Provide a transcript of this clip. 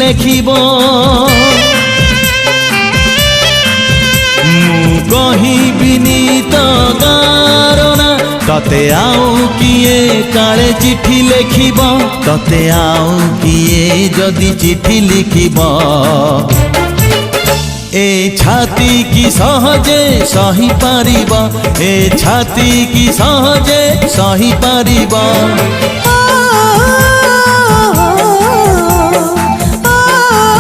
लेखिब मु कहिबिनी तो गारना तते आउ किए काले चिठी लेखिब तते आउ किए जदि चिठी लिखिब ए छाती की सहजे सही पारिबा ए छाती की सहजे सही पारिबा